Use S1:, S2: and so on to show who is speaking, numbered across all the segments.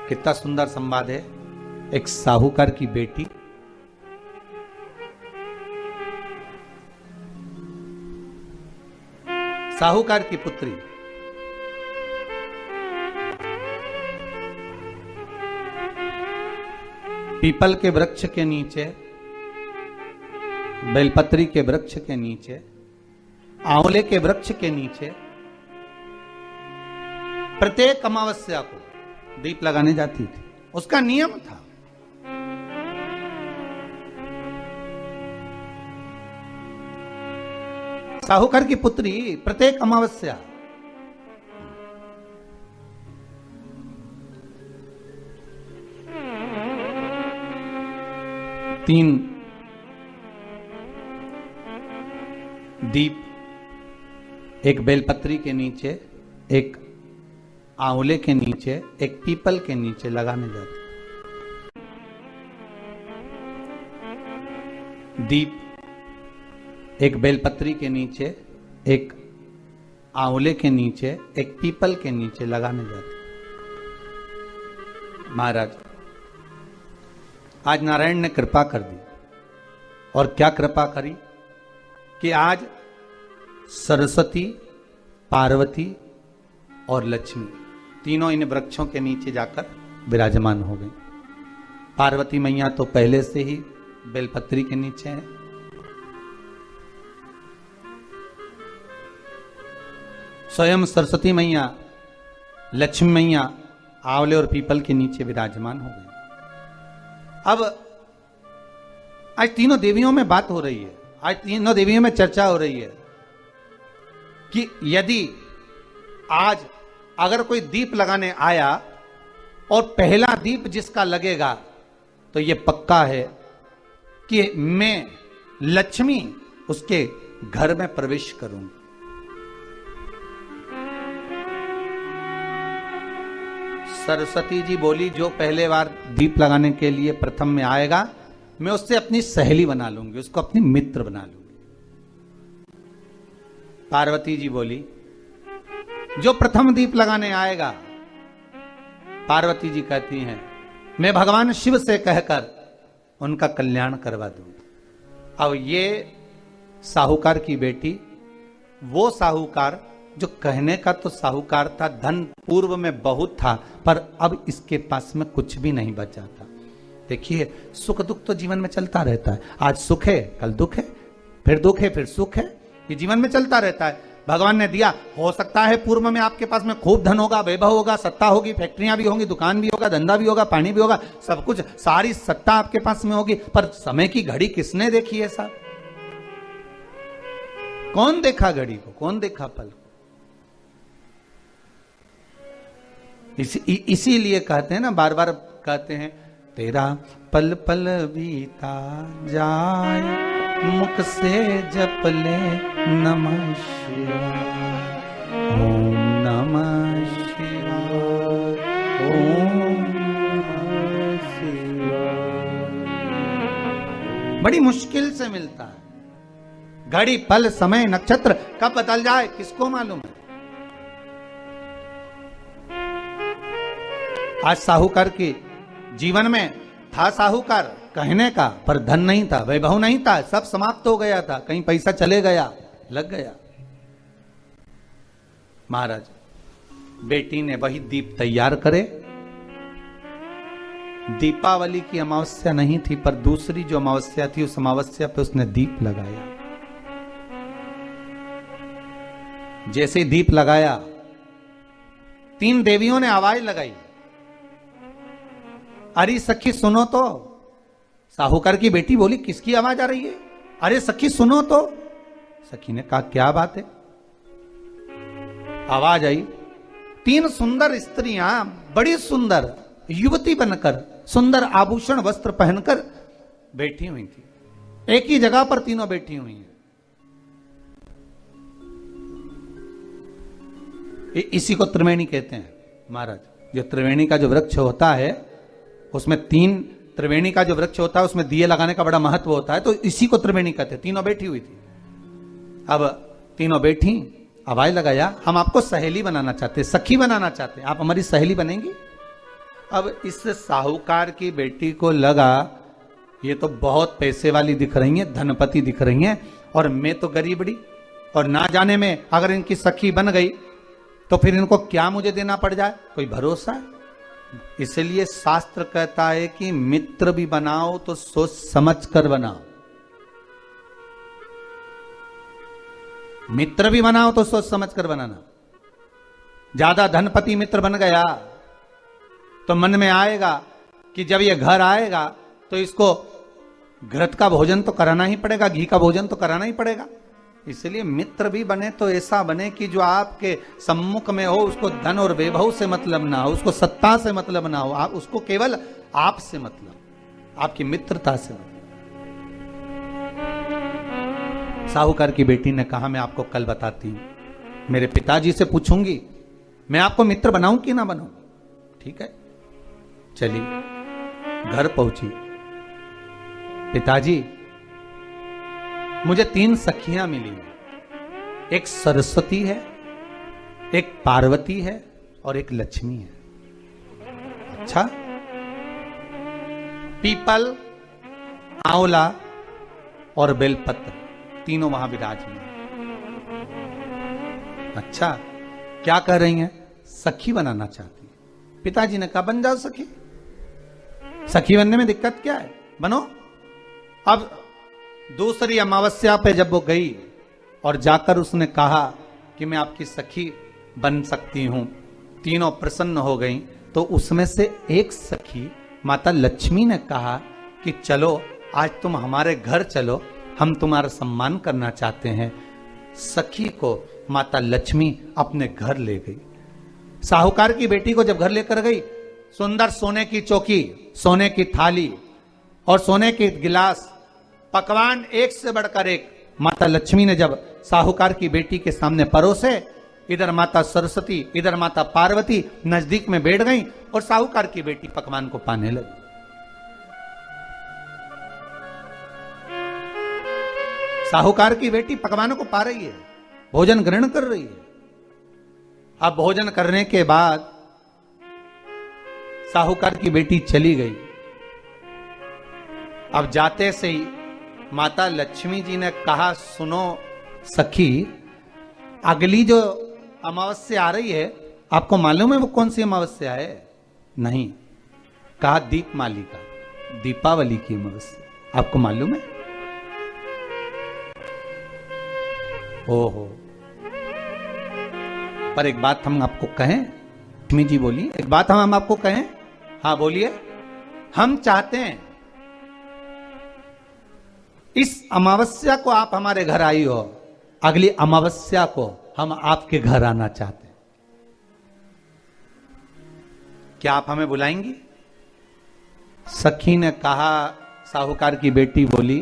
S1: कितना सुंदर संवाद है। एक साहूकार की बेटी साहूकार की पुत्री पीपल के वृक्ष के नीचे, बेलपत्री के वृक्ष के नीचे, आंवले के वृक्ष के नीचे प्रत्येक अमावस्या को दीप लगाने जाती थी। उसका नियम था। साहूकार की पुत्री प्रत्येक अमावस्या तीन दीप, एक बेलपत्री के नीचे, एक आंवले के नीचे, एक पीपल के नीचे लगाने जाते। दीप एक बेलपत्री के नीचे, एक आंवले के नीचे, एक पीपल के नीचे लगाने जाते। महाराज, आज नारायण ने कृपा कर दी। और क्या कृपा करी कि आज सरस्वती, पार्वती और लक्ष्मी तीनों इन वृक्षों के नीचे जाकर विराजमान हो गई। पार्वती मैया तो पहले से ही बेलपत्री के नीचे है। स्वयं सरस्वती मैया, लक्ष्मी मैया आंवले और पीपल के नीचे विराजमान हो गई। अब आज तीनों देवियों में बात हो रही है, आज तीनों देवियों में चर्चा हो रही है कि यदि आज अगर कोई दीप लगाने आया और पहला दीप जिसका लगेगा तो यह पक्का है कि मैं लक्ष्मी उसके घर में प्रवेश करूंगी। सरस्वती जी बोली, जो पहले बार दीप लगाने के लिए प्रथम में आएगा मैं उससे अपनी सहेली बना लूंगी, उसको अपनी मित्र बना लूंगी। पार्वती जी बोली, जो प्रथम दीप लगाने आएगा, पार्वती जी कहती हैं मैं भगवान शिव से कहकर उनका कल्याण करवा दूंगी। अब ये साहूकार की बेटी, वो साहूकार जो कहने का तो साहूकार था, धन पूर्व में बहुत था पर अब इसके पास में कुछ भी नहीं बचा था। देखिए, सुख दुख तो जीवन में चलता रहता है। आज सुख है, कल दुख है, फिर दुख है, फिर सुख है। ये जीवन में चलता रहता है। भगवान ने दिया, हो सकता है पूर्व में आपके पास में खूब धन होगा, वैभव होगा, सत्ता होगी, फैक्ट्रियां भी होंगी, दुकान भी होगा, धंधा भी होगा, पानी भी होगा, सब कुछ, सारी सत्ता आपके पास में होगी, पर समय की घड़ी किसने देखी है साहब? कौन देखा घड़ी को, कौन देखा पल को? इसीलिए कहते हैं ना, बार बार कहते हैं, तेरा पल पल बीता जाए, मुख से जप ले नमः शिवाय, ओम नमः शिवाय, ओम नमः शिवाय। बड़ी मुश्किल से मिलता है। घड़ी, पल, समय, नक्षत्र कब बदल जाए किसको मालूम है? आज साहूकार के जीवन में था साहूकार कहने का, पर धन नहीं था, वैभव नहीं था, सब समाप्त हो गया था, कहीं पैसा चले गया, लग गया। महाराज, बेटी ने वही दीप तैयार करे। दीपावली की अमावस्या नहीं थी, पर दूसरी जो अमावस्या थी उस अमावस्या पे उसने दीप लगाया। जैसे ही दीप लगाया, तीन देवियों ने आवाज लगाई, अरे सखी सुनो तो। साहूकार की बेटी बोली, किसकी आवाज आ रही है? अरे सखी सुनो तो। सखी ने कहा, क्या बात है? आवाज आई, तीन सुंदर स्त्रियां, बड़ी सुंदर युवती बनकर, सुंदर आभूषण वस्त्र पहनकर बैठी हुई थी। एक ही जगह पर तीनों बैठी हुई हैं। इसी को त्रिवेणी कहते हैं महाराज। जो त्रिवेणी का जो वृक्ष होता है, उसमें तीन, त्रिवेणी का जो वृक्ष होता है उसमें दिए लगाने का बड़ा महत्व होता है, तो इसी को त्रिवेणी कहते हैं। तीनों बैठी हुई थी। अब तीनों बैठी, आवाज लगाया, हम आपको सहेली बनाना चाहते हैं, सखी बनाना चाहते हैं, आप हमारी सहेली बनेंगी? अब इस साहूकार की बेटी को लगा ये तो बहुत पैसे वाली दिख रही हैं, धनपति दिख रही हैं, और मैं तो गरीबड़ी, और ना जाने में अगर इनकी सखी बन गई तो फिर इनको क्या मुझे देना पड़ जाए, कोई भरोसा है। इसलिए शास्त्र कहता है कि मित्र भी बनाओ तो सोच समझ कर बनाओ, मित्र भी बनाओ तो सोच समझ कर बनाना। ज्यादा धनपति मित्र बन गया तो मन में आएगा कि जब ये घर आएगा तो इसको घृत का भोजन तो कराना ही पड़ेगा, घी का भोजन तो कराना ही पड़ेगा। इसलिए मित्र भी बने तो ऐसा बने कि जो आपके सम्मुख में हो, उसको धन और वैभव से मतलब ना हो, उसको सत्ता से मतलब ना हो, आप उसको केवल आपसे मतलब, आपकी मित्रता से मतलब। साहूकार की बेटी ने कहा मैं आपको कल बताती हूं, मेरे पिताजी से पूछूंगी मैं आपको मित्र बनाऊं कि ना बनाऊं। ठीक है, चली घर पहुंची। पिताजी मुझे 3 सखियां मिली हैं, एक सरस्वती है, एक पार्वती है और एक लक्ष्मी है। अच्छा, पीपल, आंवला और बेलपत्र तीनों वहां विराजमान। अच्छा, क्या कह रही हैं? सखी बनाना चाहती है। पिताजी ने कहा बन जाओ सखी, सखी बनने में दिक्कत क्या है, बनो। अब दूसरी अमावस्या पे जब वो गई और जाकर उसने कहा कि मैं आपकी सखी बन सकती हूं, तीनों प्रसन्न हो गईं। तो उसमें से एक सखी माता लक्ष्मी ने कहा कि चलो आज तुम हमारे घर चलो, हम तुम्हारा सम्मान करना चाहते हैं। सखी को माता लक्ष्मी अपने घर ले गई। साहूकार की बेटी को जब घर लेकर गई, सुंदर सोने की चौकी, सोने की थाली और सोने के गिलास, पकवान एक से बढ़कर एक माता लक्ष्मी ने जब साहूकार की बेटी के सामने परोसे, इधर माता सरस्वती इधर माता पार्वती नजदीक में बैठ गईं और साहूकार की बेटी पकवान को पाने लगी। साहूकार की बेटी पकवानों को पा रही है, भोजन ग्रहण कर रही है। अब भोजन करने के बाद साहूकार की बेटी चली गई। अब जाते से ही माता लक्ष्मी जी ने कहा सुनो सखी, अगली जो अमावस्या आ रही है आपको मालूम है वो कौन सी अमावस्या है? नहीं। कहा दीपमालिका, दीपावली की अमावस्या, आपको मालूम है? ओहो, पर एक बात हम आपको कहें, लक्ष्मी जी बोली, एक बात हम आपको कहें। हाँ बोलिए। हम चाहते हैं इस अमावस्या को आप हमारे घर आई हो, अगली अमावस्या को हम आपके घर आना चाहते हैं, क्या आप हमें बुलाएंगी? सखी ने कहा, साहूकार की बेटी बोली,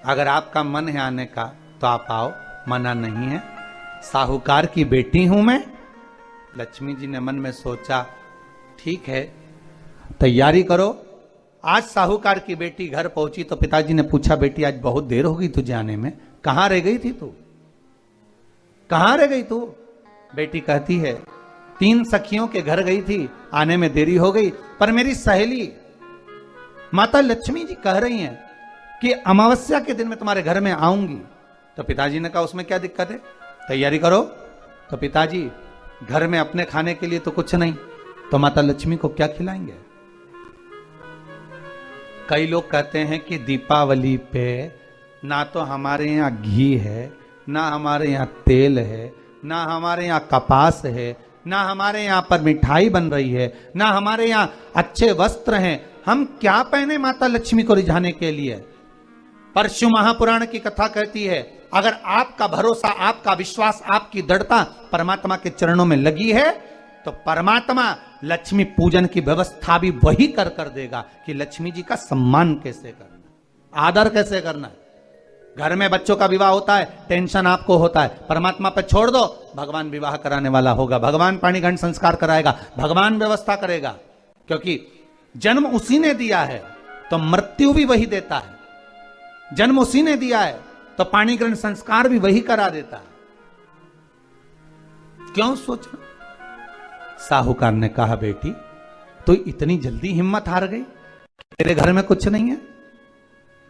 S1: अगर आपका मन है आने का तो आप आओ, मना नहीं है। साहूकार की बेटी हूं मैं। लक्ष्मी जी ने मन में सोचा ठीक है, तैयारी करो। आज साहूकार की बेटी घर पहुंची तो पिताजी ने पूछा बेटी आज बहुत देर हो गई तुझे आने में, कहां रह गई थी तू, कहां रह गई तू? बेटी कहती है 3 सखियों के घर गई थी, आने में देरी हो गई, पर मेरी सहेली माता लक्ष्मी जी कह रही हैं कि अमावस्या के दिन मैं तुम्हारे घर में आऊंगी। तो पिताजी ने कहा उसमें क्या दिक्कत है, तैयारी करो। तो पिताजी घर में अपने खाने के लिए तो कुछ नहीं, तो माता लक्ष्मी को क्या खिलाएंगे? कई लोग कहते हैं कि दीपावली पे ना तो हमारे यहाँ घी है, ना हमारे यहाँ तेल है, ना हमारे यहाँ कपास है, ना हमारे यहाँ पर मिठाई बन रही है, ना हमारे यहाँ अच्छे वस्त्र हैं, हम क्या पहने माता लक्ष्मी को रिझाने के लिए? परशु महापुराण की कथा कहती है अगर आपका भरोसा, आपका विश्वास, आपकी दृढ़ता परमात्मा के चरणों में लगी है तो परमात्मा लक्ष्मी पूजन की व्यवस्था भी वही कर देगा कि लक्ष्मी जी का सम्मान कैसे करना, आदर कैसे करना है। घर में बच्चों का विवाह होता है, टेंशन आपको होता है, परमात्मा पे छोड़ दो, भगवान विवाह कराने वाला होगा, भगवान पाणिग्रहण संस्कार कराएगा, भगवान व्यवस्था करेगा, क्योंकि जन्म उसी ने दिया है तो मृत्यु भी वही देता है, जन्म उसी ने दिया है तो पाणिग्रहण संस्कार भी वही करा देता है। क्यों सोचना? साहूकार ने कहा, बेटी तो इतनी जल्दी हिम्मत हार गई, तेरे घर में कुछ नहीं है?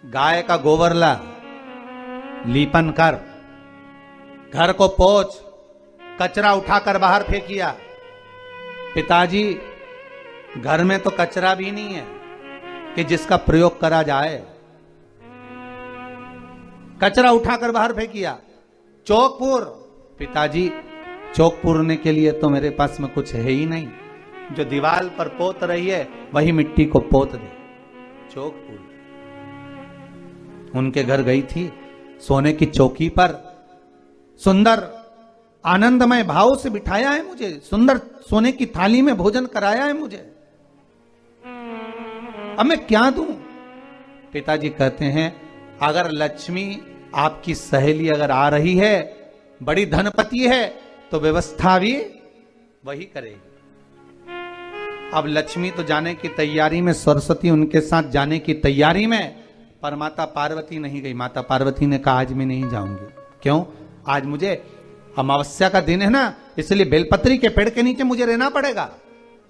S1: गाय का गोबर ला, लीपन कर, घर को पोंछ, कचरा उठाकर बाहर फेंकिया। पिताजी घर में तो कचरा भी नहीं है कि जिसका प्रयोग करा जाए। कचरा उठाकर बाहर फेंकिया। चौकपुर, पिताजी चौक पूरने के लिए तो मेरे पास में कुछ है ही नहीं, जो दीवार पर पोत रही है वही मिट्टी को पोत दे। चौक पूर। उनके घर गई थी, सोने की चौकी पर सुंदर आनंदमय भाव से बिठाया है मुझे, सुंदर सोने की थाली में भोजन कराया है मुझे, अब मैं क्या दूं? पिताजी कहते हैं, अगर लक्ष्मी आपकी सहेली अगर आ रही है, बड़ी धनपति है, तो व्यवस्था भी वही करेगी। अब लक्ष्मी तो जाने की तैयारी में, सरस्वती उनके साथ जाने की तैयारी में, पर माता पार्वती नहीं गई। माता पार्वती ने कहा, आज मैं नहीं जाऊंगी। क्यों? आज मुझे अमावस्या का दिन है ना, इसलिए बेलपत्री के पेड़ के नीचे मुझे रहना पड़ेगा।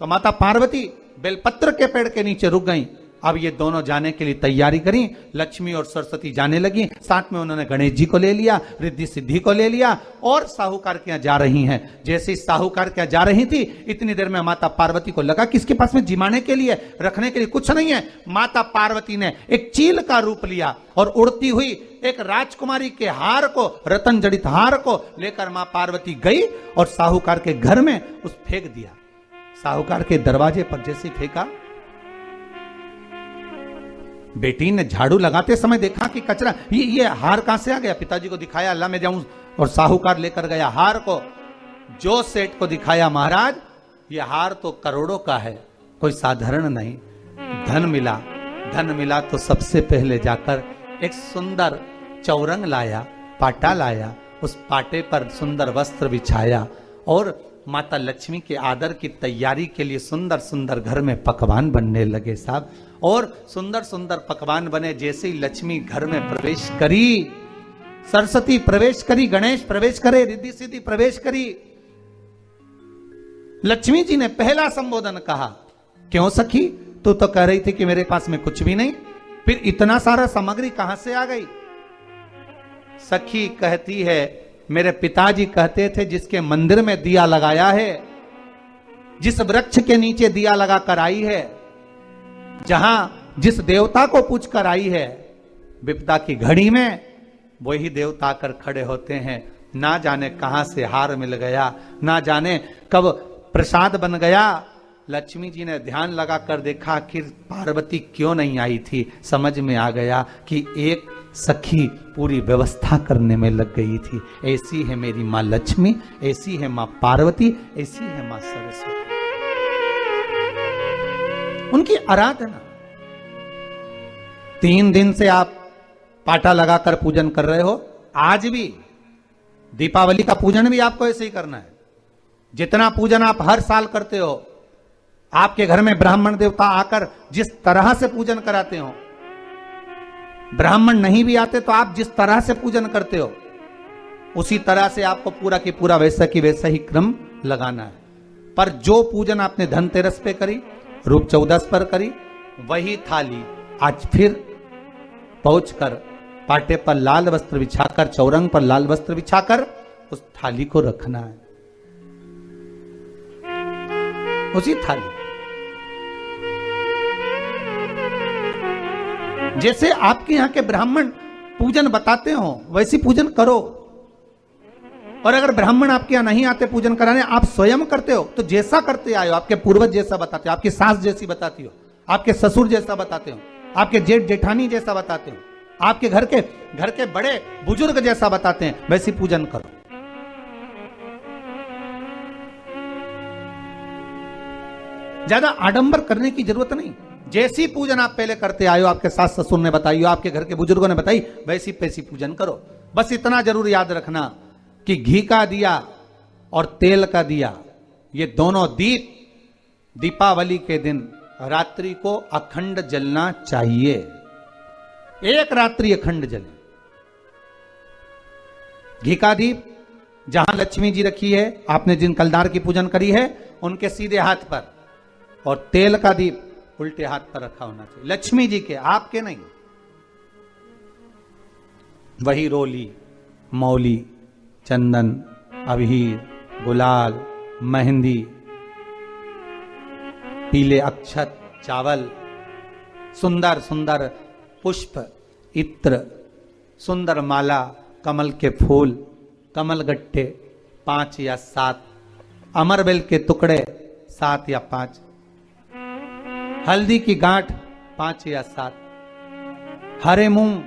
S1: तो माता पार्वती बेलपत्र के पेड़ के नीचे रुक गई। अब ये दोनों जाने के लिए तैयारी करी। लक्ष्मी और सरस्वती जाने लगी, साथ में उन्होंने गणेश जी को ले लिया, रिद्धि सिद्धि को ले लिया और साहूकार के यहाँ जा रही हैं। जैसे ही साहूकार के यहाँ जा रही थी, इतनी देर में माता पार्वती को लगा कि इसके पास में जिमाने के लिए, रखने के लिए कुछ नहीं है। माता पार्वती ने एक चील का रूप लिया और उड़ती हुई एक राजकुमारी के हार को, रतन जड़ित हार को लेकर मां पार्वती गई और साहूकार के घर में उस फेंक दिया। साहूकार के दरवाजे पर जैसे फेंका, बेटी ने झाड़ू लगाते समय देखा कि कचरा, ये हार कहां से आ गया? पिताजी को दिखाया, अल्लाह मैं जाऊं, और साहूकार लेकर गया हार को। जो सेठ को दिखाया, महाराज ये हार तो करोड़ों का है, कोई साधारण नहीं। धन मिला तो सबसे पहले जाकर एक सुंदर चौरंग लाया, पाटा लाया, उस पाटे पर सुंदर वस्त्र बिछाया और माता लक्ष्मी के आदर की तैयारी के लिए सुंदर सुंदर घर में पकवान बनने लगे साहब। और सुंदर सुंदर पकवान बने। जैसे ही लक्ष्मी घर में प्रवेश करी, सरस्वती प्रवेश करी, गणेश प्रवेश करे, रिद्धि सिद्धि प्रवेश करी, लक्ष्मी जी ने पहला संबोधन कहा, क्यों सखी, तू तो कह रही थी कि मेरे पास में कुछ भी नहीं, फिर इतना सारा सामग्री कहां से आ गई? सखी कहती है, मेरे पिताजी कहते थे, जिसके मंदिर में दिया लगाया है, जिस वृक्ष के नीचे दिया लगाकर आई है, जहां जिस देवता को पूछ कर आई है, विपदा की घड़ी में वही देवता आकर खड़े होते हैं। ना जाने कहां से हार मिल गया, ना जाने कब प्रसाद बन गया। लक्ष्मी जी ने ध्यान लगाकर देखा, आखिर पार्वती क्यों नहीं आई थी। समझ में आ गया कि एक सखी पूरी व्यवस्था करने में लग गई थी। ऐसी है मेरी मां लक्ष्मी, ऐसी है मां पार्वती, ऐसी है मां सरस्वती। उनकी आराधना 3 दिन से आप पाटा लगाकर पूजन कर रहे हो। आज भी दीपावली का पूजन भी आपको ऐसे ही करना है। जितना पूजन आप हर साल करते हो, आपके घर में ब्राह्मण देवता आकर जिस तरह से पूजन कराते हो, ब्राह्मण नहीं भी आते तो आप जिस तरह से पूजन करते हो, उसी तरह से आपको पूरा की पूरा वैसा की वैसा ही क्रम लगाना है। पर जो पूजन आपने धनतेरस पे करी, रूप 14 पर करी, वही थाली आज फिर पहुंचकर पाटे पर लाल वस्त्र बिछाकर, चौरंग पर लाल वस्त्र बिछाकर उस थाली को रखना है। उसी थाली जैसे आपके यहां के ब्राह्मण पूजन बताते हो, वैसी पूजन करो। और अगर ब्राह्मण आपके यहां नहीं आते पूजन कराने, आप स्वयं करते हो, तो जैसा करते आए हो, आपके पूर्वज जैसा बताते हो, आपकी सास जैसी बताती हो, आपके ससुर जैसा बताते हो, आपके जेठ जेठानी जैसा बताते हो, आपके घर के बड़े बुजुर्ग जैसा बताते हैं, वैसी पूजन करो। ज्यादा आडंबर करने की जरूरत नहीं। जैसी पूजन आप पहले करते आए हो, आपके सास ससुर ने बताई हो, आपके घर के बुजुर्गों ने बताई, वैसी पैसी पूजन करो। बस इतना जरूर याद रखना कि घी का दिया और तेल का दिया, ये दोनों दीप दीपावली के दिन रात्रि को अखंड जलना चाहिए। एक रात्रि अखंड जले। घी का दीप जहां लक्ष्मी जी रखी है, आपने जिन कलदार की पूजन करी है, उनके सीधे हाथ पर, और तेल का दीप उल्टे हाथ पर रखा होना चाहिए, लक्ष्मी जी के, आपके नहीं। वही रोली, मौली, चंदन, अबीर, गुलाल, मेहंदी, पीले अक्षत, चावल, सुंदर सुंदर पुष्प, इत्र, सुंदर माला, कमल के फूल, कमल गट्टे 5 या 7, अमरबेल के टुकड़े 7 या 5, हल्दी की गांठ 5 या 7, हरे मूंग,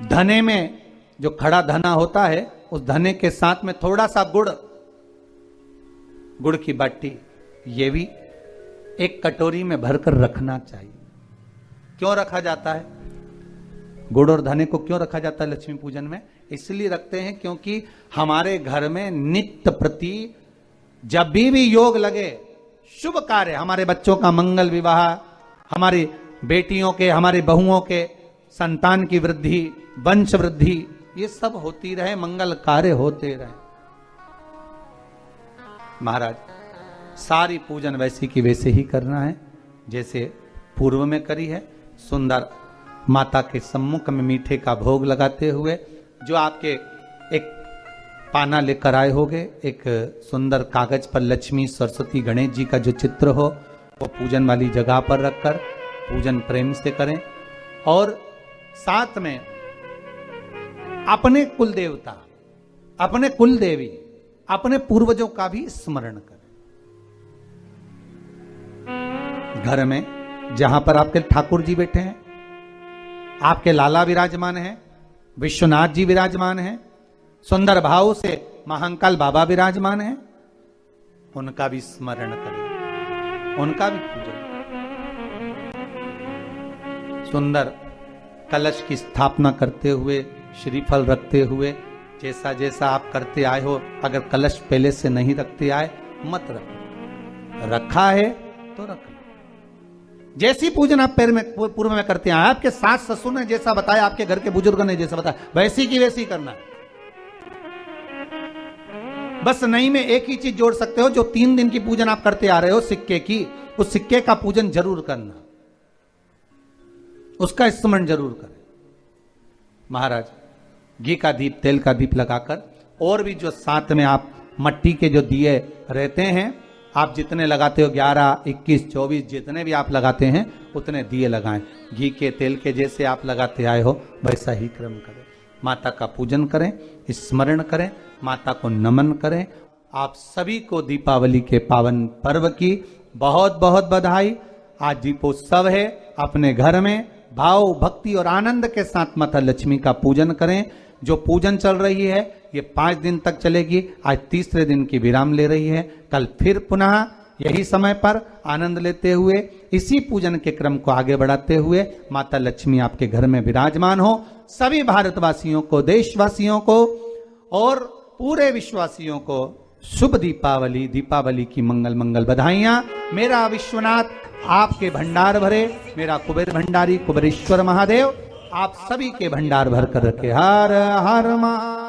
S1: धने में जो खड़ा धना होता है उस धने के साथ में थोड़ा सा गुड़, गुड़ की बाटी, ये भी एक कटोरी में भरकर रखना चाहिए। क्यों रखा जाता है गुड़ और धने को, क्यों रखा जाता है लक्ष्मी पूजन में? इसलिए रखते हैं क्योंकि हमारे घर में नित्य प्रति जब भी योग लगे, शुभ कार्य, हमारे बच्चों का मंगल विवाह, हमारी बेटियों के, हमारी बहुओं के संतान की वृद्धि, वंश वृद्धि, ये सब होती रहे, मंगल कार्य होते रहे। महाराज सारी पूजन वैसी की वैसे ही करना है जैसे पूर्व में करी है। सुंदर माता के सम्मुख में मीठे का भोग लगाते हुए, जो आपके एक पाना लेकर आए होगे, एक सुंदर कागज पर लक्ष्मी, सरस्वती, गणेश जी का जो चित्र हो, वो पूजन वाली जगह पर रखकर पूजन प्रेम से करें। और साथ में अपने कुल देवता, अपने कुल देवी, अपने पूर्वजों का भी स्मरण करें। घर में जहां पर आपके ठाकुर जी बैठे हैं, आपके लाला विराजमान हैं, विश्वनाथ जी विराजमान हैं, सुंदर भाव से महाकाल बाबा विराजमान हैं, उनका भी स्मरण करें, उनका भी पूजन। सुंदर कलश की स्थापना करते हुए, श्रीफल रखते हुए, जैसा जैसा आप करते आए हो, अगर कलश पहले से नहीं रखते आए मत रखो, रखा है तो रख लो। जैसी पूजन आप पूर्व में करते हैं, आपके सास ससुर ने जैसा बताया, आपके घर के बुजुर्गों ने जैसा बताया, वैसी की वैसी करना है। बस नहीं में एक ही चीज जोड़ सकते हो, जो 3 दिन की पूजन आप करते आ रहे हो सिक्के की, उस सिक्के का पूजन जरूर करना, उसका स्मरण जरूर करें। महाराज घी का दीप, तेल का दीप लगाकर, और भी जो साथ में आप मट्टी के जो दिए रहते हैं, आप जितने लगाते हो 11, 21, 24 जितने भी आप लगाते हैं उतने दिए लगाएं। घी के, तेल के जैसे आप लगाते आए हो वैसा ही क्रम करें। माता का पूजन करें, स्मरण करें, माता को नमन करें। आप सभी को दीपावली के पावन पर्व की बहुत बहुत बधाई। आज दीपोत्सव है, अपने घर में भाव, भक्ति और आनंद के साथ माता लक्ष्मी का पूजन करें। जो पूजन चल रही है ये 5 दिन तक चलेगी, आज तीसरे दिन की विराम ले रही है। कल फिर पुनः यही समय पर आनंद लेते हुए, इसी पूजन के क्रम को आगे बढ़ाते हुए माता लक्ष्मी आपके घर में विराजमान हो। सभी भारतवासियों को, देशवासियों को और पूरे विश्ववासियों को शुभ दीपावली, दीपावली की मंगल मंगल बधाइयां। मेरा विश्वनाथ आपके भंडार भरे, मेरा कुबेर भंडारी कुबेरेश्वर महादेव आप सभी के भंडार भर कर रखे। हर हर महा